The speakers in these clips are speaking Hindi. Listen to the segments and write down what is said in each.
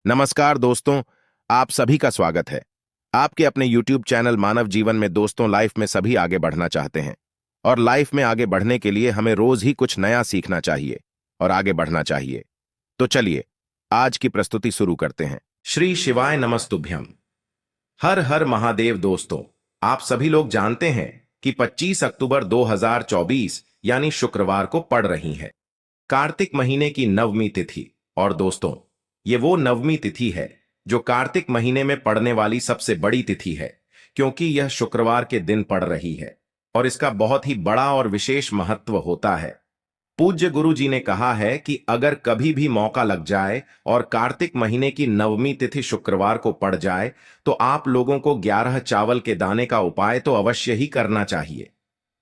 नमस्कार दोस्तों। आप सभी का स्वागत है आपके अपने YouTube चैनल मानव जीवन में। दोस्तों, लाइफ में सभी आगे बढ़ना चाहते हैं और लाइफ में आगे बढ़ने के लिए हमें रोज ही कुछ नया सीखना चाहिए और आगे बढ़ना चाहिए। तो चलिए आज की प्रस्तुति शुरू करते हैं। श्री शिवाय नमस्तुभ्यम। हर हर महादेव। दोस्तों, आप सभी लोग जानते हैं कि 25 अक्टूबर 2024 यानी शुक्रवार को पड़ रही है कार्तिक महीने की नवमी तिथि। और दोस्तों, ये वो नवमी तिथि है जो कार्तिक महीने में पड़ने वाली सबसे बड़ी तिथि है, क्योंकि यह शुक्रवार के दिन पड़ रही है और इसका बहुत ही बड़ा और विशेष महत्व होता है। पूज्य गुरु जी ने कहा है कि अगर कभी भी मौका लग जाए और कार्तिक महीने की नवमी तिथि शुक्रवार को पड़ जाए तो आप लोगों को 11 चावल के दाने का उपाय तो अवश्य ही करना चाहिए।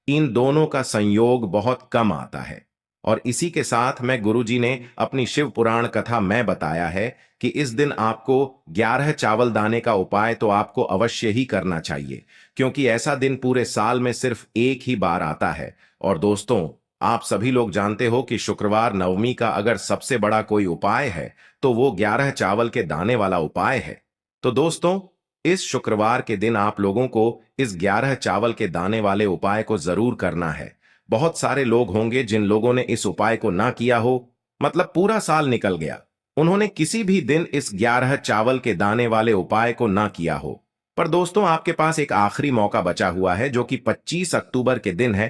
इन दोनों का संयोग बहुत कम आता है और इसी के साथ में गुरुजी ने अपनी शिव पुराण कथा में बताया है कि इस दिन आपको 11 चावल दाने का उपाय तो आपको अवश्य ही करना चाहिए, क्योंकि ऐसा दिन पूरे साल में सिर्फ एक ही बार आता है। और दोस्तों, आप सभी लोग जानते हो कि शुक्रवार नवमी का अगर सबसे बड़ा कोई उपाय है तो वो 11 चावल के दाने वाला उपाय है। तो दोस्तों, इस शुक्रवार के दिन आप लोगों को इस 11 चावल के दाने वाले उपाय को जरूर करना है। बहुत सारे लोग होंगे जिन लोगों ने इस उपाय को ना किया हो, मतलब पूरा साल निकल गया, उन्होंने किसी भी दिन इस 11 चावल के दाने वाले उपाय को ना किया हो। पर दोस्तों, आपके पास एक आखिरी मौका बचा हुआ है जो कि 25 अक्टूबर के दिन है।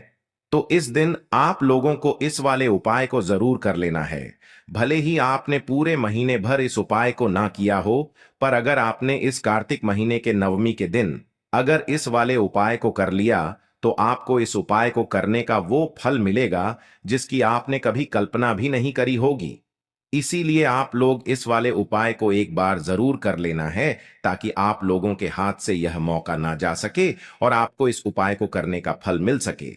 तो इस दिन आप लोगों को इस वाले उपाय को जरूर कर लेना है। भले ही आपने पूरे महीने भर इस उपाय को ना किया हो, पर अगर आपने इस कार्तिक महीने के नवमी के दिन अगर इस वाले उपाय को कर लिया तो आपको इस उपाय को करने का वो फल मिलेगा जिसकी आपने कभी कल्पना भी नहीं करी होगी। इसीलिए आप लोग इस वाले उपाय को एक बार जरूर कर लेना है, ताकि आप लोगों के हाथ से यह मौका ना जा सके और आपको इस उपाय को करने का फल मिल सके।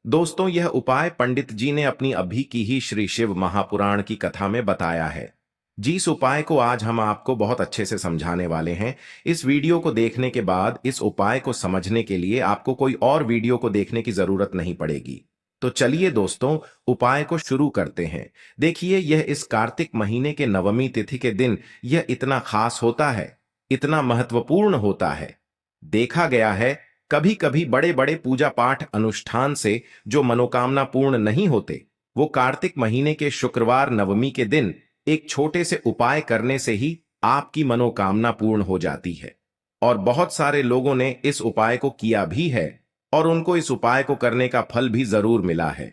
दोस्तों, यह उपाय पंडित जी ने अपनी अभी की ही श्री शिव महापुराण की कथा में बताया है। जिस उपाय को आज हम आपको बहुत अच्छे से समझाने वाले हैं, इस वीडियो को देखने के बाद इस उपाय को समझने के लिए आपको कोई और वीडियो को देखने की जरूरत नहीं पड़ेगी। तो चलिए दोस्तों, उपाय को शुरू करते हैं। देखिए, यह इस कार्तिक महीने के नवमी तिथि के दिन यह इतना खास होता है, इतना महत्वपूर्ण होता है। देखा गया है कभी कभी बड़े बड़े पूजा पाठ अनुष्ठान से जो मनोकामना पूर्ण नहीं होते, वो कार्तिक महीने के शुक्रवार नवमी के दिन एक छोटे से उपाय करने से ही आपकी मनोकामना पूर्ण हो जाती है। और बहुत सारे लोगों ने इस उपाय को किया भी है और उनको इस उपाय को करने का फल भी जरूर मिला है।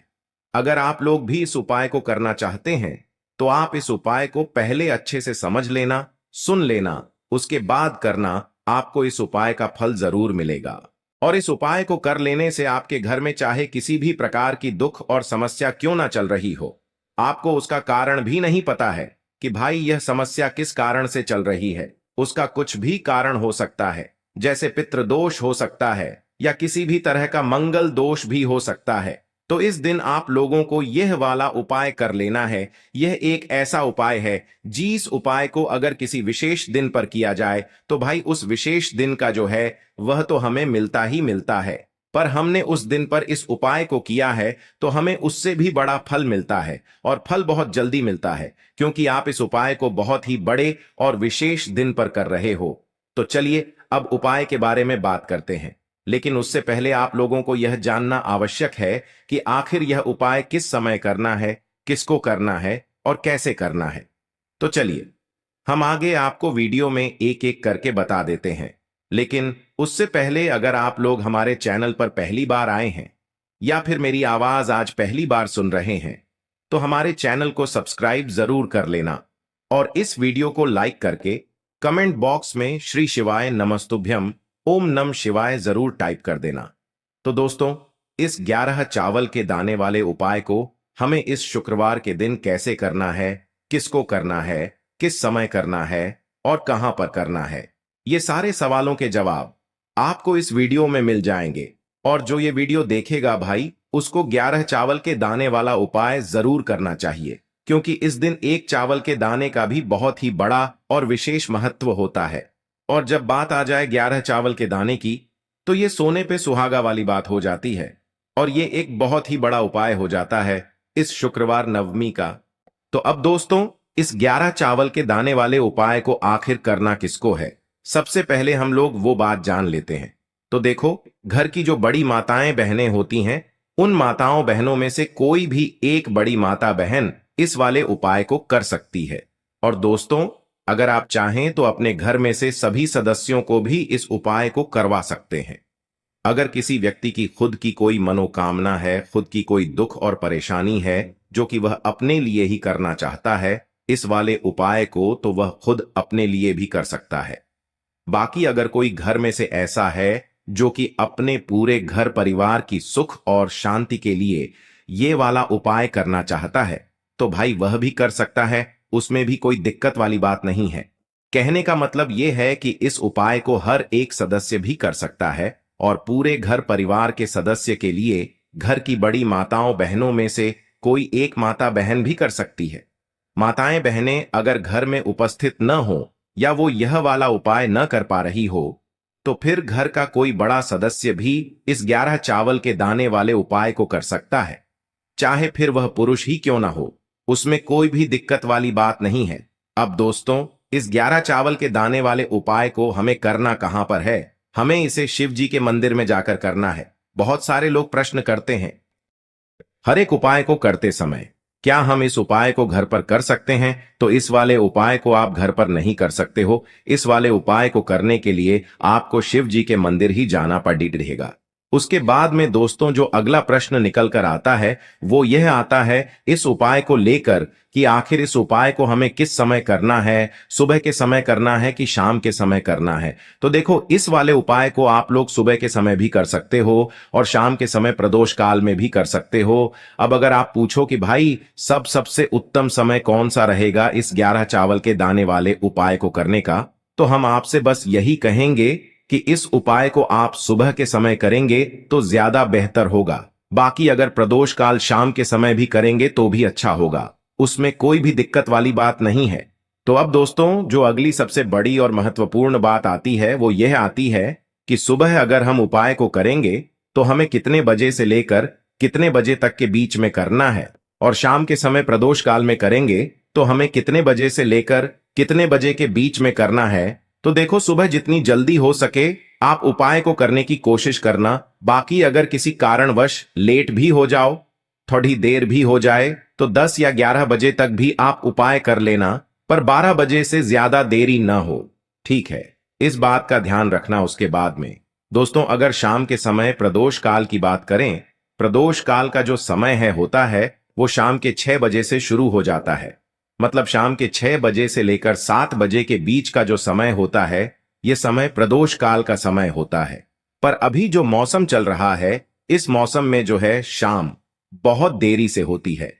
अगर आप लोग भी इस उपाय को करना चाहते हैं तो आप इस उपाय को पहले अच्छे से समझ लेना, सुन लेना, उसके बाद करना। आपको इस उपाय का फल जरूर मिलेगा। और इस उपाय को कर लेने से आपके घर में चाहे किसी भी प्रकार की दुख और समस्या क्यों ना चल रही हो, आपको उसका कारण भी नहीं पता है कि भाई यह समस्या किस कारण से चल रही है, उसका कुछ भी कारण हो सकता है, जैसे पितृदोष हो सकता है या किसी भी तरह का मंगल दोष भी हो सकता है। तो इस दिन आप लोगों को यह वाला उपाय कर लेना है। यह एक ऐसा उपाय है जिस उपाय को अगर किसी विशेष दिन पर किया जाए तो भाई उस विशेष दिन का जो है वह तो हमें मिलता ही मिलता है, पर हमने उस दिन पर इस उपाय को किया है तो हमें उससे भी बड़ा फल मिलता है और फल बहुत जल्दी मिलता है, क्योंकि आप इस उपाय को बहुत ही बड़े और विशेष दिन पर कर रहे हो। तो चलिए अब उपाय के बारे में बात करते हैं, लेकिन उससे पहले आप लोगों को यह जानना आवश्यक है कि आखिर यह उपाय किस समय करना है, किसको करना है और कैसे करना है। तो चलिए हम आगे आपको वीडियो में एक एक करके बता देते हैं। लेकिन उससे पहले अगर आप लोग हमारे चैनल पर पहली बार आए हैं या फिर मेरी आवाज आज पहली बार सुन रहे हैं तो हमारे चैनल को सब्सक्राइब जरूर कर लेना और इस वीडियो को लाइक करके कमेंट बॉक्स में श्री शिवाय नमस्तुभ्यम ओम नम शिवाय जरूर टाइप कर देना। तो दोस्तों, इस 11 चावल के दाने वाले उपाय को हमें इस शुक्रवार के दिन कैसे करना है, किसको करना है, किस समय करना है और कहां पर करना है, ये सारे सवालों के जवाब आपको इस वीडियो में मिल जाएंगे। और जो ये वीडियो देखेगा भाई, उसको 11 चावल के दाने वाला उपाय जरूर करना चाहिए, क्योंकि इस दिन एक चावल के दाने का भी बहुत ही बड़ा और विशेष महत्व होता है। और जब बात आ जाए 11 चावल के दाने की, तो ये सोने पे सुहागा वाली बात हो जाती है और ये एक बहुत ही बड़ा उपाय हो जाता है इस शुक्रवार नवमी का। तो अब दोस्तों, इस 11 चावल के दाने वाले उपाय को आखिर करना किसको है? सबसे पहले हम लोग वो बात जान लेते हैं। तो देखो, घर की जो बड़ी माताएं बहनें होती हैं, उन माताओं बहनों में से कोई भी एक बड़ी माता बहन इस वाले उपाय को कर सकती है। और दोस्तों, अगर आप चाहें तो अपने घर में से सभी सदस्यों को भी इस उपाय को करवा सकते हैं। अगर किसी व्यक्ति की खुद की कोई मनोकामना है, खुद की कोई दुख और परेशानी है जो कि वह अपने लिए ही करना चाहता है इस वाले उपाय को, तो वह खुद अपने लिए भी कर सकता है। बाकी अगर कोई घर में से ऐसा है जो कि अपने पूरे घर परिवार की सुख और शांति के लिए ये वाला उपाय करना चाहता है, तो भाई वह भी कर सकता है, उसमें भी कोई दिक्कत वाली बात नहीं है। कहने का मतलब यह है कि इस उपाय को हर एक सदस्य भी कर सकता है और पूरे घर परिवार के सदस्य के लिए घर की बड़ी माताओं बहनों में से कोई एक माता बहन भी कर सकती है। माताएं बहनें अगर घर में उपस्थित न हो या वो यह वाला उपाय न कर पा रही हो, तो फिर घर का कोई बड़ा सदस्य भी इस 11 चावल के दाने वाले उपाय को कर सकता है, चाहे फिर वह पुरुष ही क्यों ना हो, उसमें कोई भी दिक्कत वाली बात नहीं है। अब दोस्तों, इस 11 चावल के दाने वाले उपाय को हमें करना कहां पर है? हमें इसे शिव जी के मंदिर में जाकर करना है। बहुत सारे लोग प्रश्न करते हैं, हर एक उपाय को करते समय क्या हम इस उपाय को घर पर कर सकते हैं? तो इस वाले उपाय को आप घर पर नहीं कर सकते हो। इस वाले उपाय को करने के लिए आपको शिव जी के मंदिर ही जाना पड़ेगा। उसके बाद में दोस्तों, जो अगला प्रश्न निकल कर आता है वो यह आता है इस उपाय को लेकर कि आखिर इस उपाय को हमें किस समय करना है, सुबह के समय करना है कि शाम के समय करना है? तो देखो, इस वाले उपाय को आप लोग सुबह के समय भी कर सकते हो और शाम के समय प्रदोष काल में भी कर सकते हो। अब अगर आप पूछो कि भाई सबसे उत्तम समय कौन सा रहेगा इस 11 चावल के दाने वाले उपाय को करने का, तो हम आपसे बस यही कहेंगे कि इस उपाय को आप सुबह के समय करेंगे तो ज्यादा बेहतर होगा। बाकी अगर प्रदोष काल शाम के समय भी करेंगे तो भी अच्छा होगा, उसमें कोई भी दिक्कत वाली बात नहीं है। तो अब दोस्तों, जो अगली सबसे बड़ी और महत्वपूर्ण बात आती है वो यह आती है कि सुबह अगर हम उपाय को करेंगे तो हमें कितने बजे से लेकर कितने बजे तक के बीच में करना है, और शाम के समय प्रदोष काल में करेंगे तो हमें कितने बजे से लेकर कितने बजे के बीच में करना है। तो देखो, सुबह जितनी जल्दी हो सके आप उपाय को करने की कोशिश करना। बाकी अगर किसी कारणवश लेट भी हो जाओ, थोड़ी देर भी हो जाए, तो 10 या 11 बजे तक भी आप उपाय कर लेना, पर 12 बजे से ज्यादा देरी ना हो, ठीक है? इस बात का ध्यान रखना। उसके बाद में दोस्तों, अगर शाम के समय प्रदोष काल की बात करें, प्रदोष काल का जो समय होता है वो शाम के 6 बजे से शुरू हो जाता है। मतलब शाम के 6 बजे से लेकर 7 बजे के बीच का जो समय होता है, यह समय प्रदोष काल का समय होता है। पर अभी जो मौसम चल रहा है, इस मौसम में जो है शाम बहुत देरी से होती है,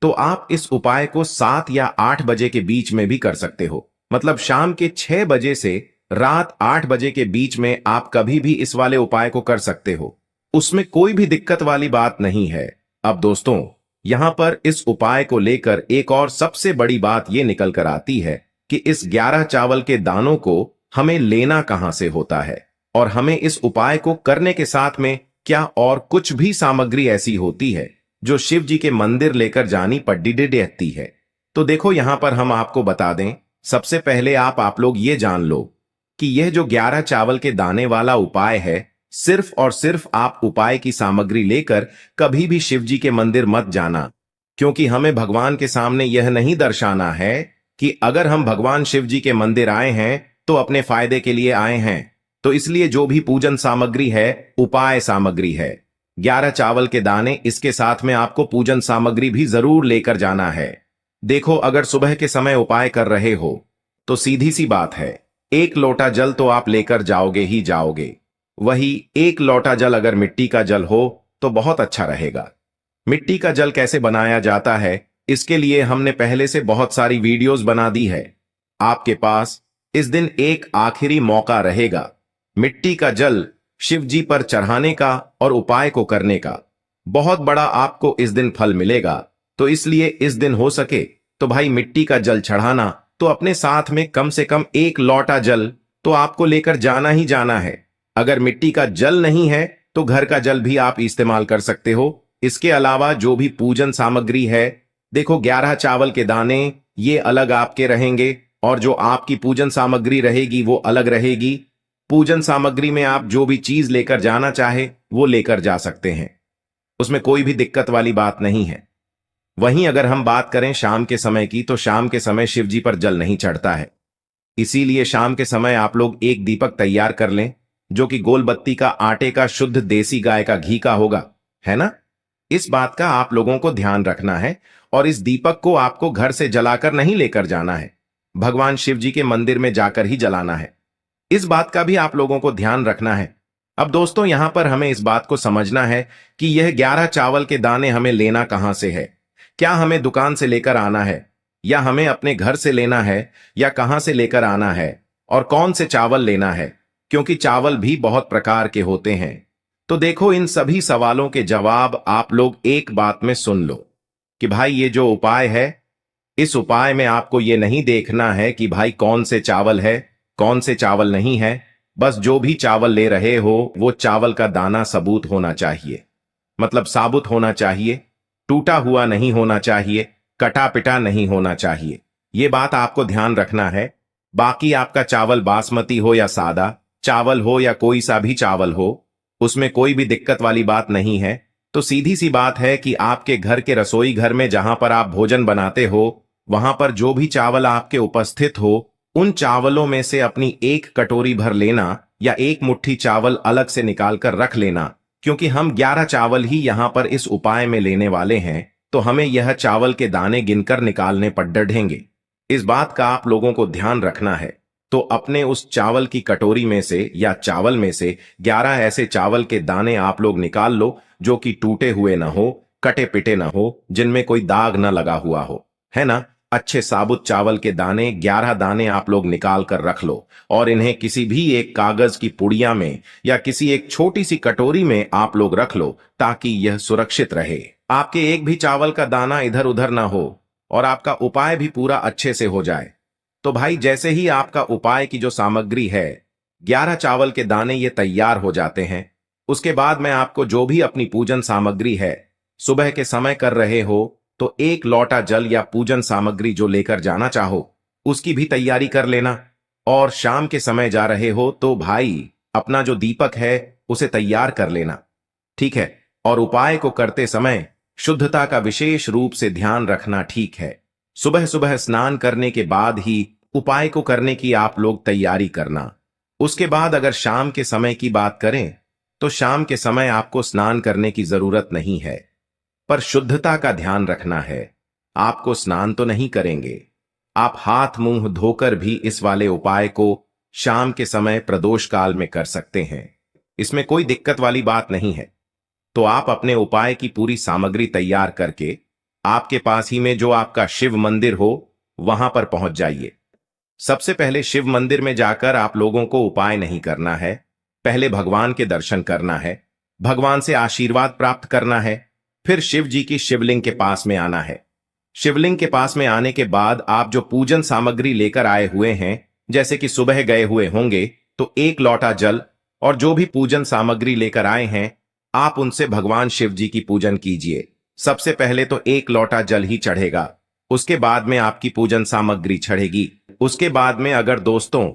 तो आप इस उपाय को 7 या 8 बजे के बीच में भी कर सकते हो। मतलब शाम के 6 बजे से रात 8 बजे के बीच में आप कभी भी इस वाले उपाय को कर सकते हो, उसमें कोई भी दिक्कत वाली बात नहीं है। अब दोस्तों, यहां पर इस उपाय को लेकर एक और सबसे बड़ी बात यह निकल कर आती है कि इस 11 चावल के दानों को हमें लेना कहां से होता है, और हमें इस उपाय को करने के साथ में क्या और कुछ भी सामग्री ऐसी होती है जो शिव जी के मंदिर लेकर जानी पड़ती है। तो देखो, यहां पर हम आपको बता दें, सबसे पहले आप लोग ये जान लो कि यह जो 11 चावल के दाने वाला उपाय है, सिर्फ और सिर्फ आप उपाय की सामग्री लेकर कभी भी शिव जी के मंदिर मत जाना, क्योंकि हमें भगवान के सामने यह नहीं दर्शाना है कि अगर हम भगवान शिव जी के मंदिर आए हैं तो अपने फायदे के लिए आए हैं। तो इसलिए जो भी पूजन सामग्री है, उपाय सामग्री है, 11 चावल के दाने, इसके साथ में आपको पूजन सामग्री भी जरूर लेकर जाना है। देखो, अगर सुबह के समय उपाय कर रहे हो तो सीधी सी बात है, 1 लोटा जल तो आप लेकर जाओगे ही जाओगे। वही 1 लोटा जल अगर मिट्टी का जल हो तो बहुत अच्छा रहेगा। मिट्टी का जल कैसे बनाया जाता है, इसके लिए हमने पहले से बहुत सारी वीडियोस बना दी है। आपके पास इस दिन एक आखिरी मौका रहेगा मिट्टी का जल शिव जी पर चढ़ाने का और उपाय को करने का। बहुत बड़ा आपको इस दिन फल मिलेगा। तो इसलिए इस दिन हो सके तो भाई मिट्टी का जल चढ़ाना, तो अपने साथ में कम से कम 1 लोटा जल तो आपको लेकर जाना ही जाना है। अगर मिट्टी का जल नहीं है तो घर का जल भी आप इस्तेमाल कर सकते हो। इसके अलावा जो भी पूजन सामग्री है, देखो 11 चावल के दाने, ये अलग आपके रहेंगे और जो आपकी पूजन सामग्री रहेगी वो अलग रहेगी। पूजन सामग्री में आप जो भी चीज लेकर जाना चाहे वो लेकर जा सकते हैं, उसमें कोई भी दिक्कत वाली बात नहीं है। वहीं अगर हम बात करें शाम के समय की, तो शाम के समय शिव जी पर जल नहीं चढ़ता है, इसीलिए शाम के समय आप लोग एक दीपक तैयार कर लें जो कि गोल बत्ती का, आटे का, शुद्ध देसी गाय का घी का होगा, है ना। इस बात का आप लोगों को ध्यान रखना है और इस दीपक को आपको घर से जलाकर नहीं लेकर जाना है, भगवान शिव जी के मंदिर में जाकर ही जलाना है। इस बात का भी आप लोगों को ध्यान रखना है। अब दोस्तों यहां पर हमें इस बात को समझना है कि यह 11 चावल के दाने हमें लेना कहां से है। क्या हमें दुकान से लेकर आना है या हमें अपने घर से लेना है या कहां से लेकर आना है और कौन से चावल लेना है, क्योंकि चावल भी बहुत प्रकार के होते हैं। तो देखो इन सभी सवालों के जवाब आप लोग एक बात में सुन लो कि भाई ये जो उपाय है, इस उपाय में आपको ये नहीं देखना है कि भाई कौन से चावल है कौन से चावल नहीं है। बस जो भी चावल ले रहे हो वो चावल का दाना सबूत होना चाहिए, मतलब साबुत होना चाहिए, टूटा हुआ नहीं होना चाहिए, कटा पिटा नहीं होना चाहिए। ये बात आपको ध्यान रखना है। बाकी आपका चावल बासमती हो या सादा चावल हो या कोई सा भी चावल हो, उसमें कोई भी दिक्कत वाली बात नहीं है। तो सीधी सी बात है कि आपके घर के रसोई घर में जहां पर आप भोजन बनाते हो, वहां पर जो भी चावल आपके उपस्थित हो, उन चावलों में से अपनी एक कटोरी भर लेना या एक मुट्ठी चावल अलग से निकाल कर रख लेना, क्योंकि हम 11 चावल ही यहां पर इस उपाय में लेने वाले हैं, तो हमें यह चावल के दाने गिनकर निकालने पर डढ़ेंगे। इस बात का आप लोगों को ध्यान रखना है। तो अपने उस चावल की कटोरी में से या चावल में से 11 ऐसे चावल के दाने आप लोग निकाल लो जो कि टूटे हुए ना हो, कटे पिटे ना हो, जिनमें कोई दाग ना लगा हुआ हो, है ना। अच्छे साबुत चावल के दाने 11 दाने आप लोग निकाल कर रख लो और इन्हें किसी भी एक कागज की पुड़िया में या किसी एक छोटी सी कटोरी में आप लोग रख लो, ताकि यह सुरक्षित रहे, आपके एक भी चावल का दाना इधर उधर ना हो और आपका उपाय भी पूरा अच्छे से हो जाए। तो भाई जैसे ही आपका उपाय की जो सामग्री है 11 चावल के दाने ये तैयार हो जाते हैं, उसके बाद मैं आपको जो भी अपनी पूजन सामग्री है सुबह के समय कर रहे हो, तो एक लोटा जल या पूजन सामग्री जो लेकर जाना चाहो उसकी भी तैयारी कर लेना। और शाम के समय जा रहे हो तो भाई अपना जो दीपक है उसे तैयार कर लेना, ठीक है। और उपाय को करते समय शुद्धता का विशेष रूप से ध्यान रखना, ठीक है। सुबह सुबह स्नान करने के बाद ही उपाय को करने की आप लोग तैयारी करना। उसके बाद अगर शाम के समय की बात करें तो शाम के समय आपको स्नान करने की जरूरत नहीं है, पर शुद्धता का ध्यान रखना है। आपको स्नान तो नहीं करेंगे, आप हाथ मुंह धोकर भी इस वाले उपाय को शाम के समय प्रदोष काल में कर सकते हैं, इसमें कोई दिक्कत वाली बात नहीं है। तो आप अपने उपाय की पूरी सामग्री तैयार करके आपके पास ही में जो आपका शिव मंदिर हो वहां पर पहुंच जाइए। सबसे पहले शिव मंदिर में जाकर आप लोगों को उपाय नहीं करना है, पहले भगवान के दर्शन करना है, भगवान से आशीर्वाद प्राप्त करना है, फिर शिव जी की शिवलिंग के पास में आना है। शिवलिंग के पास में आने के बाद आप जो पूजन सामग्री लेकर आए हुए हैं, जैसे कि सुबह गए हुए होंगे तो एक लोटा जल और जो भी पूजन सामग्री लेकर आए हैं आप उनसे भगवान शिव जी की पूजन कीजिए। सबसे पहले तो एक लोटा जल ही चढ़ेगा, उसके बाद में आपकी पूजन सामग्री चढ़ेगी। उसके बाद में अगर दोस्तों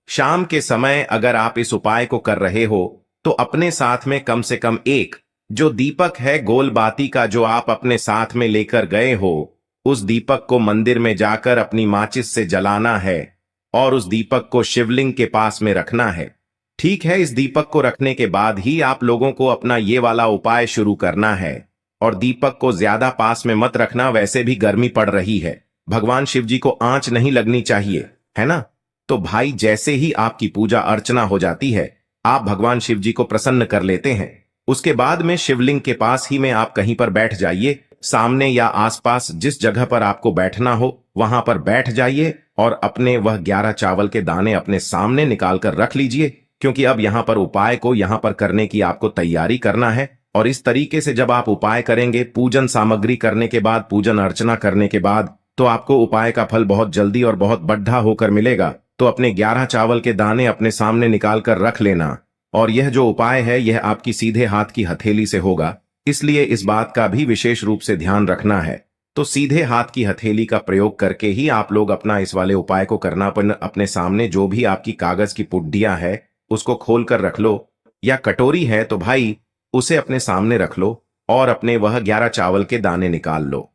शाम के समय अगर आप इस उपाय को कर रहे हो तो अपने साथ में कम से कम एक जो दीपक है गोल बाती का जो आप अपने साथ में लेकर गए हो, उस दीपक को मंदिर में जाकर अपनी माचिस से जलाना है और उस दीपक को शिवलिंग के पास में रखना है, ठीक है। इस दीपक को रखने के बाद ही आप लोगों को अपना ये वाला उपाय शुरू करना है। और दीपक को ज्यादा पास में मत रखना, वैसे भी गर्मी पड़ रही है, भगवान शिव जी को आंच नहीं लगनी चाहिए, है ना। तो भाई जैसे ही आपकी पूजा अर्चना हो जाती है, आप भगवान शिव जी को प्रसन्न कर लेते हैं, उसके बाद में शिवलिंग के पास ही में आप कहीं पर बैठ जाइए, सामने या आसपास जिस जगह पर आपको बैठना हो वहां पर बैठ जाइए और अपने वह 11 चावल के दाने अपने सामने निकाल कर रख लीजिए, क्योंकि अब यहां पर उपाय को यहां पर करने की आपको तैयारी करना है। और इस तरीके से जब आप उपाय करेंगे, पूजन सामग्री करने के बाद, पूजन अर्चना करने के बाद, तो आपको उपाय का फल बहुत जल्दी और बहुत बढ़ा होकर मिलेगा। तो अपने 11 चावल के दाने अपने सामने निकाल कर रख लेना। और यह जो उपाय है यह आपकी सीधे हाथ की हथेली से होगा, इसलिए इस बात का भी विशेष रूप से ध्यान रखना है। तो सीधे हाथ की हथेली का प्रयोग करके ही आप लोग अपना इस वाले उपाय को करना। पर अपने सामने जो भी आपकी कागज की पुड्डियां है उसको खोल कर रख लो, या कटोरी है तो भाई उसे अपने सामने रख लो और अपने वह 11 चावल के दाने निकाल लो।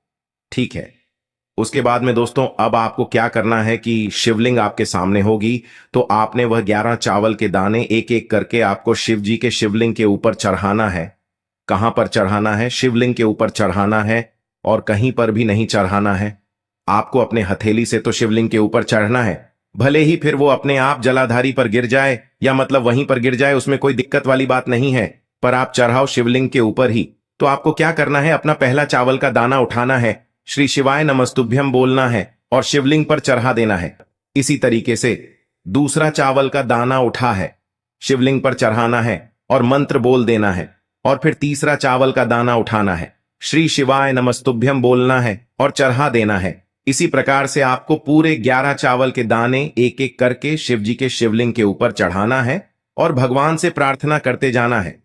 ठीक है। उसके बाद में दोस्तों अब आपको क्या करना है कि शिवलिंग आपके सामने होगी, तो आपने वह 11 चावल के दाने एक एक करके आपको शिव जी के शिवलिंग के ऊपर चढ़ाना है। कहां पर चढ़ाना है? शिवलिंग के ऊपर चढ़ाना है, और कहीं पर भी नहीं चढ़ाना है। आपको अपने हथेली से तो शिवलिंग के ऊपर चढ़ना है, भले ही फिर वो अपने आप जलाधारी पर गिर जाए या मतलब वहीं पर गिर जाए, उसमें कोई दिक्कत वाली बात नहीं है, पर आप चढ़ाओ शिवलिंग के ऊपर ही। तो आपको क्या करना है, अपना पहला चावल का दाना उठाना है, श्री शिवाय नमस्तुभ्यम बोलना है और शिवलिंग पर चढ़ा देना है। इसी तरीके से दूसरा चावल का दाना उठा है, शिवलिंग पर चढ़ाना है और मंत्र बोल देना है। और फिर तीसरा चावल का दाना उठाना है, श्री शिवाय नमस्तुभ्यम बोलना है और चढ़ा देना है। इसी प्रकार से आपको पूरे 11 चावल के दाने एक एक करके शिव जी के शिवलिंग के ऊपर चढ़ाना है और भगवान से प्रार्थना करते जाना है।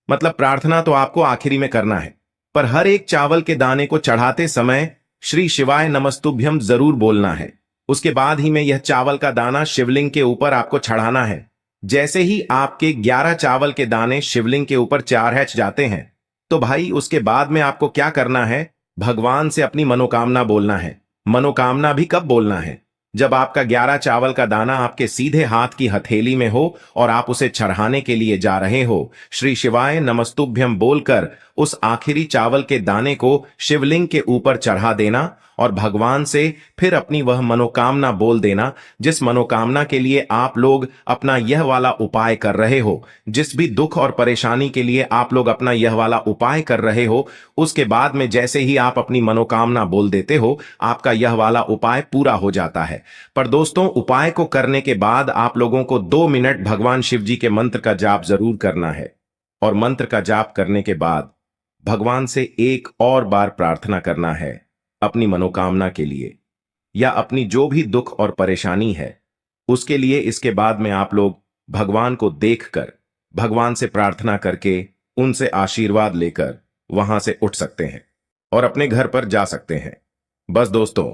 मतलब प्रार्थना तो आपको आखिरी में करना है, पर हर एक चावल के दाने को चढ़ाते समय श्री शिवाय नमस्तुभ्यम जरूर बोलना है। उसके बाद ही में यह चावल का दाना शिवलिंग के ऊपर आपको चढ़ाना है। जैसे ही आपके 11 चावल के दाने शिवलिंग के ऊपर चढ़ जाते हैं, तो भाई उसके बाद में आपको क्या करना है, भगवान से अपनी मनोकामना बोलना है। मनोकामना भी कब बोलना है? जब आपका 11 चावल का दाना आपके सीधे हाथ की हथेली में हो और आप उसे चढ़ाने के लिए जा रहे हो। श्री शिवाय नमस्तुभ्यम बोलकर उस आखिरी चावल के दाने को शिवलिंग के ऊपर चढ़ा देना और भगवान से फिर अपनी वह मनोकामना बोल देना, जिस मनोकामना के लिए आप लोग अपना यह वाला उपाय कर रहे हो, जिस भी दुख और परेशानी के लिए आप लोग अपना यह वाला उपाय कर रहे हो। उसके बाद में जैसे ही आप अपनी मनोकामना बोल देते हो, आपका यह वाला उपाय पूरा हो जाता है। पर दोस्तों, उपाय को करने के बाद आप लोगों को 2 मिनट भगवान शिव जी के मंत्र का जाप जरूर करना है, और मंत्र का जाप करने के बाद भगवान से एक और बार प्रार्थना करना है अपनी मनोकामना के लिए, या अपनी जो भी दुख और परेशानी है उसके लिए। इसके बाद में आप लोग भगवान को देखकर, भगवान से प्रार्थना करके, उनसे आशीर्वाद लेकर वहां से उठ सकते हैं और अपने घर पर जा सकते हैं। बस दोस्तों,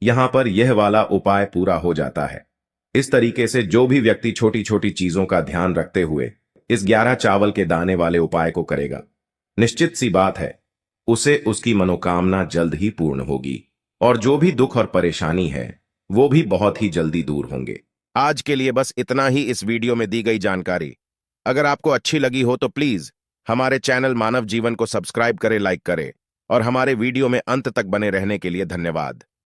यहां पर यह वाला उपाय पूरा हो जाता है। इस तरीके से जो भी व्यक्ति छोटी छोटी चीजों का ध्यान रखते हुए इस 11 चावल के दाने वाले उपाय को करेगा, निश्चित सी बात है उसे उसकी मनोकामना जल्द ही पूर्ण होगी, और जो भी दुख और परेशानी है वो भी बहुत ही जल्दी दूर होंगे। आज के लिए बस इतना ही इस वीडियो में दी गई जानकारी। अगर आपको अच्छी लगी हो तो प्लीज हमारे चैनल मानव जीवन को सब्सक्राइब करें, लाइक करें, और हमारे वीडियो में अंत तक बने रहने के लिए धन्यवाद।